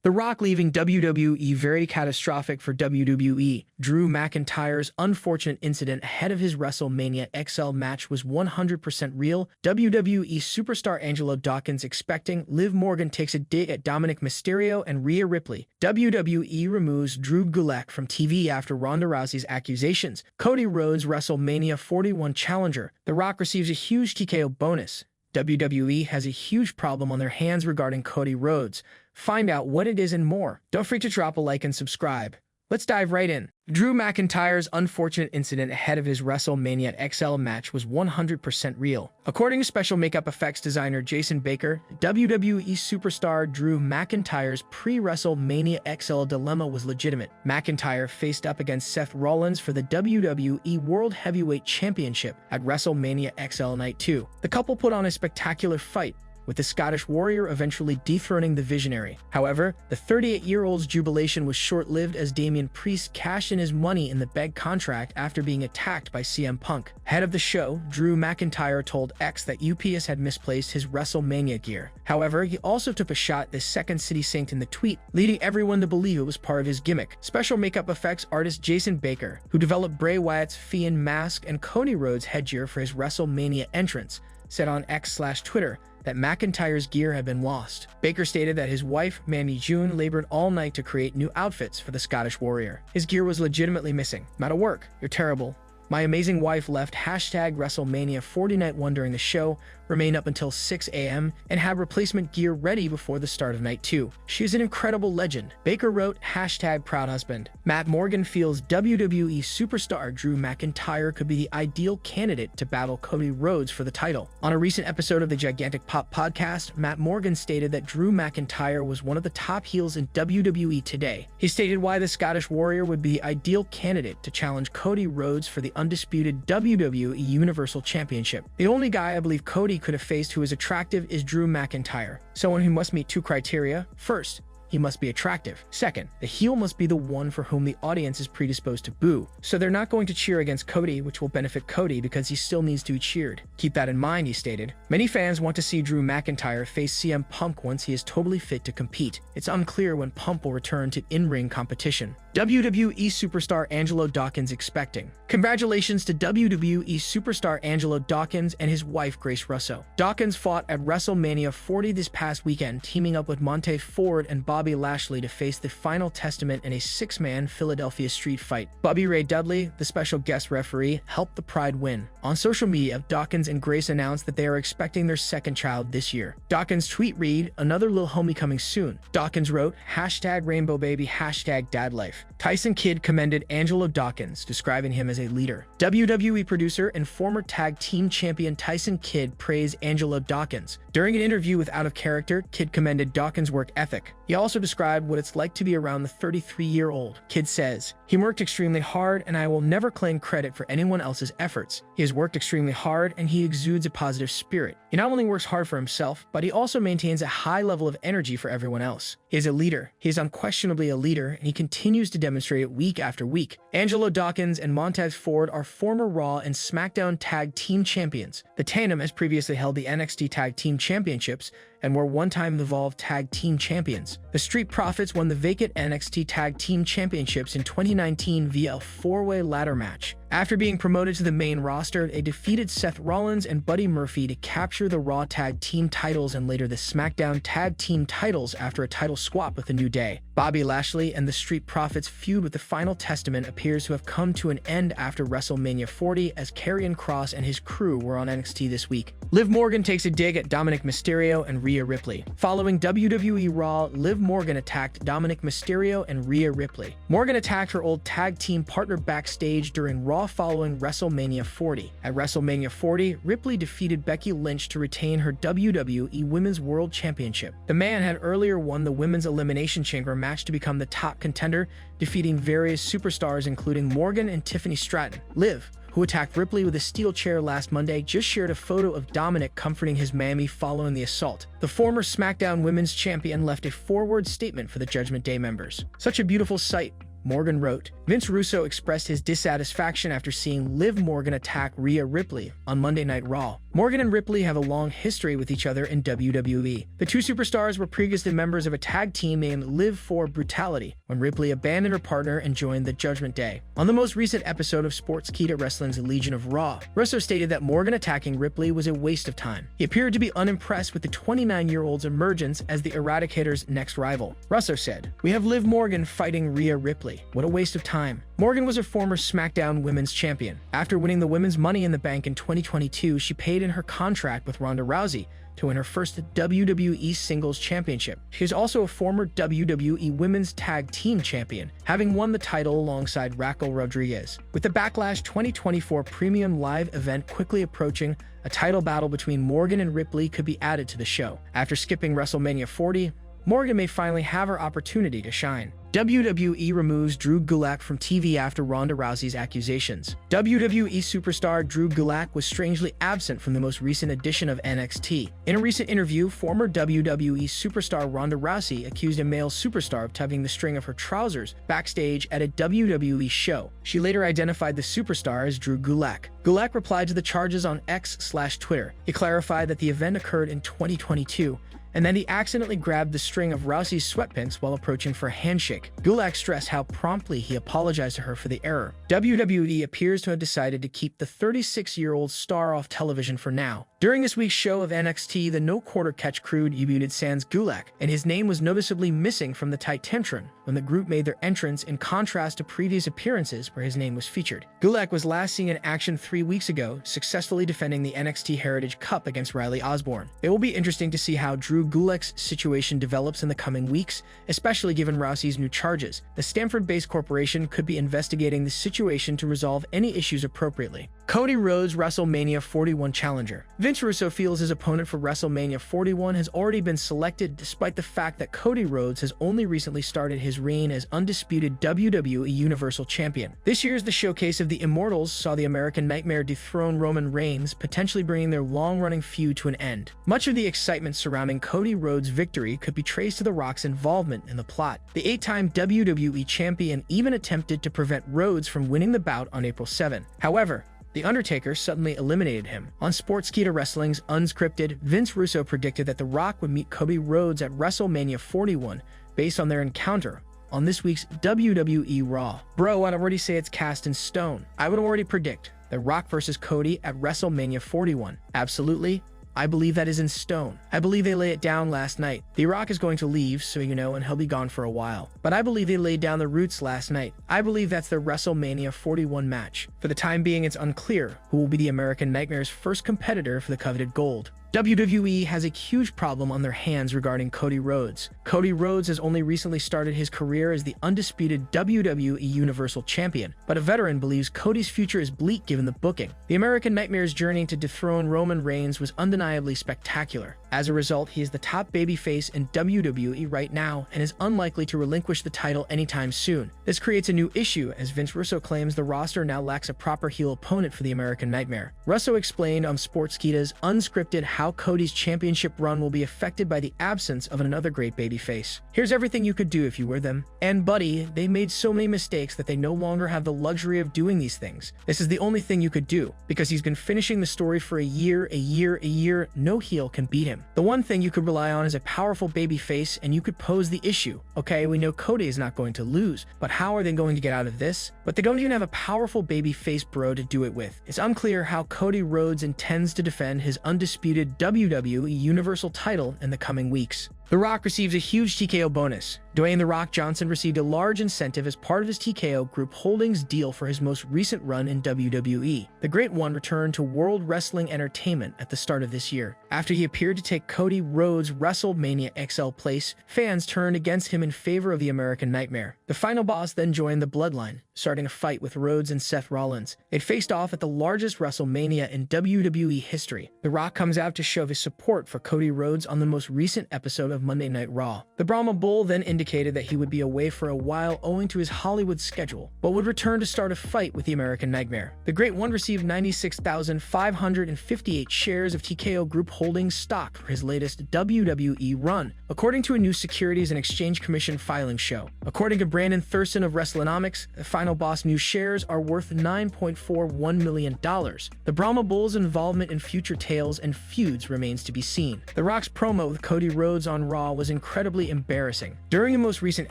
The Rock leaving WWE very catastrophic for WWE. Drew McIntyre's unfortunate incident ahead of his WrestleMania XL match was 100% real. WWE Superstar Angelo Dawkins expecting. Liv Morgan takes a dig at Dominic Mysterio and Rhea Ripley. WWE removes Drew Gulak from TV after Ronda Rousey's accusations. Cody Rhodes WrestleMania 41 challenger. The Rock receives a huge TKO bonus. WWE has a huge problem on their hands regarding Cody Rhodes. Find out what it is and more. Don't forget to drop a like and subscribe. Let's dive right in. Drew McIntyre's unfortunate incident ahead of his WrestleMania XL match was 100% real. According to special makeup effects designer Jason Baker, WWE superstar Drew McIntyre's pre-WrestleMania XL dilemma was legitimate. McIntyre faced up against Seth Rollins for the WWE World Heavyweight Championship at WrestleMania XL Night 2. The couple put on a spectacular fight, with the Scottish Warrior eventually dethroning the Visionary. However, the 38-year-old's jubilation was short-lived as Damian Priest cashed in his money in the beg contract after being attacked by CM Punk. Ahead of the show, Drew McIntyre told X that UPS had misplaced his WrestleMania gear. However, he also took a shot at the Second City Saint in the tweet, leading everyone to believe it was part of his gimmick. Special makeup effects artist Jason Baker, who developed Bray Wyatt's Fiend mask and Cody Rhodes headgear for his WrestleMania entrance, said on X/Twitter that McIntyre's gear had been lost. Baker stated that his wife, Mandy June, labored all night to create new outfits for the Scottish Warrior. His gear was legitimately missing. I'm out of work. You're terrible. My amazing wife left #WrestleMania 40 Night 1 during the show, remained up until 6 a.m., and had replacement gear ready before the start of Night 2. She is an incredible legend. Baker wrote, #ProudHusband. Matt Morgan feels WWE superstar Drew McIntyre could be the ideal candidate to battle Cody Rhodes for the title. On a recent episode of the Gigantic Pop podcast, Matt Morgan stated that Drew McIntyre was one of the top heels in WWE today. He stated why the Scottish Warrior would be the ideal candidate to challenge Cody Rhodes for the undisputed WWE Universal Championship. The only guy I believe Cody could have faced who is attractive is Drew McIntyre, someone who must meet two criteria. First, he must be attractive. Second, the heel must be the one for whom the audience is predisposed to boo. So they're not going to cheer against Cody, which will benefit Cody because he still needs to be cheered. Keep that in mind, he stated. Many fans want to see Drew McIntyre face CM Punk once he is totally fit to compete. It's unclear when Punk will return to in-ring competition. WWE Superstar Angelo Dawkins expecting. Congratulations to WWE Superstar Angelo Dawkins and his wife Grace Russo. Dawkins fought at WrestleMania 40 this past weekend, teaming up with Montez Ford and Bobby Lashley to face the final testament in a six-man Philadelphia street fight. Bobby Ray Dudley, the special guest referee, helped the Pride win. On social media, Dawkins and Grace announced that they are expecting their second child this year. Dawkins' tweet read, "Another little homie coming soon." Dawkins wrote, #RainbowBaby, #DadLife. Tyson Kidd commended Angelo Dawkins, describing him as a leader. WWE producer and former tag team champion Tyson Kidd praised Angelo Dawkins. During an interview with Out of Character, Kidd commended Dawkins' work ethic. He also described what it's like to be around the 33-year-old. Kidd says, "He worked extremely hard, and I will never claim credit for anyone else's efforts. He has worked extremely hard, and he exudes a positive spirit. He not only works hard for himself, but he also maintains a high level of energy for everyone else. He is a leader. He is unquestionably a leader, and he continues to demonstrate it week after week." Angelo Dawkins and Montez Ford are former Raw and SmackDown Tag Team Champions. The tandem has previously held the NXT Tag Team Championships and were one-time Evolved Tag Team Champions. The Street Profits won the vacant NXT Tag Team Championships in 2019 via a four-way ladder match. After being promoted to the main roster, they defeated Seth Rollins and Buddy Murphy to capture the Raw Tag Team titles and later the SmackDown Tag Team titles after a title swap with the New Day. Bobby Lashley and the Street Profits feud with the Final Testament appears to have come to an end after WrestleMania 40 as Karrion Kross and his crew were on NXT this week. Liv Morgan takes a dig at Dominic Mysterio and Rhea Ripley. Following WWE Raw, Liv Morgan attacked Dominic Mysterio and Rhea Ripley. Morgan attacked her old tag team partner backstage during Raw following WrestleMania 40. At WrestleMania 40, Ripley defeated Becky Lynch to retain her WWE Women's World Championship. The man had earlier won the Women's Elimination Chamber match to become the top contender, defeating various superstars including Morgan and Tiffany Stratton. Liv, who attacked Ripley with a steel chair last Monday, just shared a photo of Dominik comforting his mammy following the assault. The former SmackDown Women's Champion left a forward statement for the Judgment Day members. "Such a beautiful sight. Morgan wrote. Vince Russo expressed his dissatisfaction after seeing Liv Morgan attack Rhea Ripley on Monday Night Raw. Morgan and Ripley have a long history with each other in WWE. The two superstars were previously members of a tag team named Liv for Brutality, when Ripley abandoned her partner and joined the Judgment Day. On the most recent episode of Sportskeeda Wrestling's Legion of Raw, Russo stated that Morgan attacking Ripley was a waste of time. He appeared to be unimpressed with the 29-year-old's emergence as the Eradicator's next rival. Russo said, "We have Liv Morgan fighting Rhea Ripley. What a waste of time." Morgan was a former SmackDown Women's Champion. After winning the Women's Money in the Bank in 2022, she paid in her contract with Ronda Rousey to win her first WWE Singles Championship. She is also a former WWE Women's Tag Team Champion, having won the title alongside Raquel Rodriguez. With the Backlash 2024 Premium Live event quickly approaching, a title battle between Morgan and Ripley could be added to the show. After skipping WrestleMania 40, Morgan may finally have her opportunity to shine. WWE removes Drew Gulak from TV after Ronda Rousey's accusations. WWE superstar Drew Gulak was strangely absent from the most recent edition of NXT. In a recent interview, former WWE superstar Ronda Rousey accused a male superstar of tugging the string of her trousers backstage at a WWE show. She later identified the superstar as Drew Gulak. Gulak replied to the charges on X/Twitter. He clarified that the event occurred in 2022, and then he accidentally grabbed the string of Rousey's sweatpants while approaching for a handshake. Gulak stressed how promptly he apologized to her for the error. WWE appears to have decided to keep the 36-year-old star off television for now. During this week's show of NXT, the No Quarter Catch crew debuted sans Gulak, and his name was noticeably missing from the Titantron when the group made their entrance, in contrast to previous appearances where his name was featured. Gulak was last seen in action 3 weeks ago, successfully defending the NXT Heritage Cup against Riley Osborne. It will be interesting to see how Drew Gulak's situation develops in the coming weeks, especially given Rousey's new charges. The Stamford-based corporation could be investigating the situation to resolve any issues appropriately. Cody Rhodes WrestleMania 41 challenger. Vince Russo feels his opponent for WrestleMania 41 has already been selected, despite the fact that Cody Rhodes has only recently started his reign as undisputed WWE Universal Champion. This year's The Showcase of the Immortals saw the American Nightmare dethrone Roman Reigns, potentially bringing their long-running feud to an end. Much of the excitement surrounding Cody Rhodes' victory could be traced to The Rock's involvement in the plot. The 8-time WWE Champion even attempted to prevent Rhodes from winning the bout on April 7. However, The Undertaker suddenly eliminated him. On Sportskeeda Wrestling's Unscripted, Vince Russo predicted that The Rock would meet Cody Rhodes at WrestleMania 41 based on their encounter on this week's WWE Raw. Bro, I'd already say it's cast in stone. I would already predict The Rock versus Cody at WrestleMania 41. Absolutely. I believe that is in stone. I believe they lay it down last night. The Rock is going to leave, so you know, and he'll be gone for a while. But I believe they laid down the roots last night. I believe that's their WrestleMania 41 match. For the time being, it's unclear who will be the American Nightmare's first competitor for the coveted gold. WWE has a huge problem on their hands regarding Cody Rhodes. Cody Rhodes has only recently started his career as the undisputed WWE Universal Champion, but a veteran believes Cody's future is bleak given the booking. The American Nightmare's journey to dethrone Roman Reigns was undeniably spectacular. As a result, he is the top babyface in WWE right now and is unlikely to relinquish the title anytime soon. This creates a new issue, as Vince Russo claims the roster now lacks a proper heel opponent for the American Nightmare. Russo explained on Sportskeeda's Unscripted how Cody's championship run will be affected by the absence of another great babyface. Here's everything you could do if you were them. And buddy, they made so many mistakes that they no longer have the luxury of doing these things. This is the only thing you could do, because he's been finishing the story for a year, no heel can beat him. The one thing you could rely on is a powerful babyface, and you could pose the issue. Okay, we know Cody is not going to lose, but how are they going to get out of this? But they don't even have a powerful babyface bro to do it with. It's unclear how Cody Rhodes intends to defend his undisputed WWE Universal title in the coming weeks. The Rock receives a huge TKO bonus. Dwayne "The Rock" Johnson received a large incentive as part of his TKO Group Holdings deal for his most recent run in WWE. The Great One returned to World Wrestling Entertainment at the start of this year. After he appeared to take Cody Rhodes' WrestleMania XL place, fans turned against him in favor of the American Nightmare. The final boss then joined the Bloodline, starting a fight with Rhodes and Seth Rollins. It faced off at the largest WrestleMania in WWE history. The Rock comes out to show his support for Cody Rhodes on the most recent episode of Monday Night Raw. The Brahma Bull then indicated that he would be away for a while owing to his Hollywood schedule, but would return to start a fight with the American Nightmare. The Great One received 96,558 shares of TKO Group Holdings stock for his latest WWE run, according to a new Securities and Exchange Commission filing show. According to Brandon Thurston of WrestleNomics, the Final Boss new shares are worth $9.41 million. The Brahma Bull's involvement in future tales and feuds remains to be seen. The Rock's promo with Cody Rhodes on Raw was incredibly embarrassing. During the most recent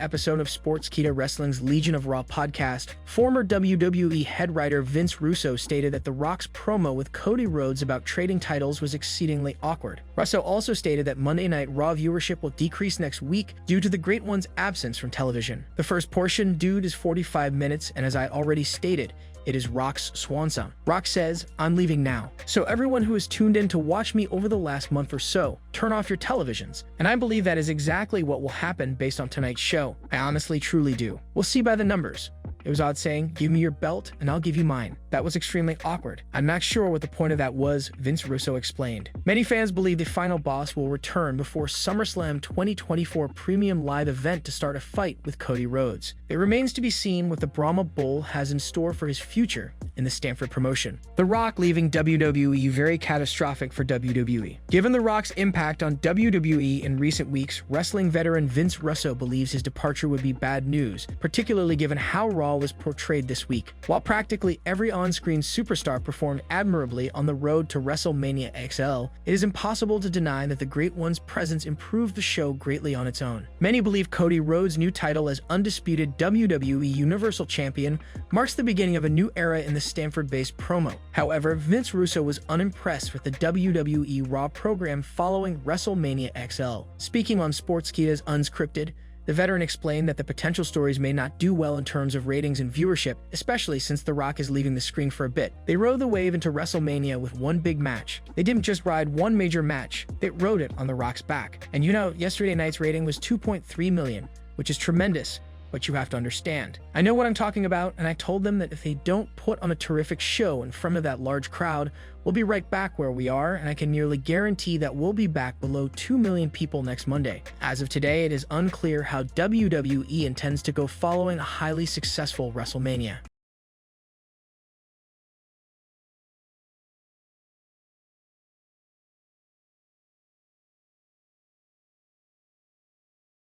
episode of Sportskeeda Wrestling's Legion of Raw podcast, former WWE head writer Vince Russo stated that The Rock's promo with Cody Rhodes about trading titles was exceedingly awkward. Russo also stated that Monday Night Raw viewership will decrease next week due to the Great One's absence from television. The first portion, Dude, is 45 minutes, and as I already stated, it is Rock's swan song. Rock says, "I'm leaving now. So everyone who has tuned in to watch me over the last month or so, turn off your televisions." And I believe that is exactly what will happen based on tonight's show. I honestly, truly do. We'll see by the numbers. It was odd saying, "Give me your belt and I'll give you mine." That was extremely awkward. I'm not sure what the point of that was, Vince Russo explained. Many fans believe the Final Boss will return before SummerSlam 2024 premium live event to start a fight with Cody Rhodes. It remains to be seen what the Brahma Bull has in store for his future in the Stanford promotion. The Rock leaving WWE very catastrophic for WWE. Given The Rock's impact on WWE in recent weeks, wrestling veteran Vince Russo believes his departure would be bad news, particularly given how Raw was portrayed this week. While practically every on-screen superstar performed admirably on the road to WrestleMania XL, it is impossible to deny that the Great One's presence improved the show greatly on its own. Many believe Cody Rhodes' new title as undisputed WWE Universal Champion marks the beginning of a new era in the Stanford-based promo. However, Vince Russo was unimpressed with the WWE Raw program following WrestleMania XL. Speaking on Sportskeeda's Unscripted, the veteran explained that the potential stories may not do well in terms of ratings and viewership, especially since The Rock is leaving the screen for a bit. They rode the wave into WrestleMania with one big match. They didn't just ride one major match, they rode it on The Rock's back. And you know, yesterday night's rating was 2.3 million, which is tremendous. But you have to understand. I know what I'm talking about, and I told them that if they don't put on a terrific show in front of that large crowd, we'll be right back where we are, and I can nearly guarantee that we'll be back below 2 million people next Monday. As of today, it is unclear how WWE intends to go following a highly successful WrestleMania.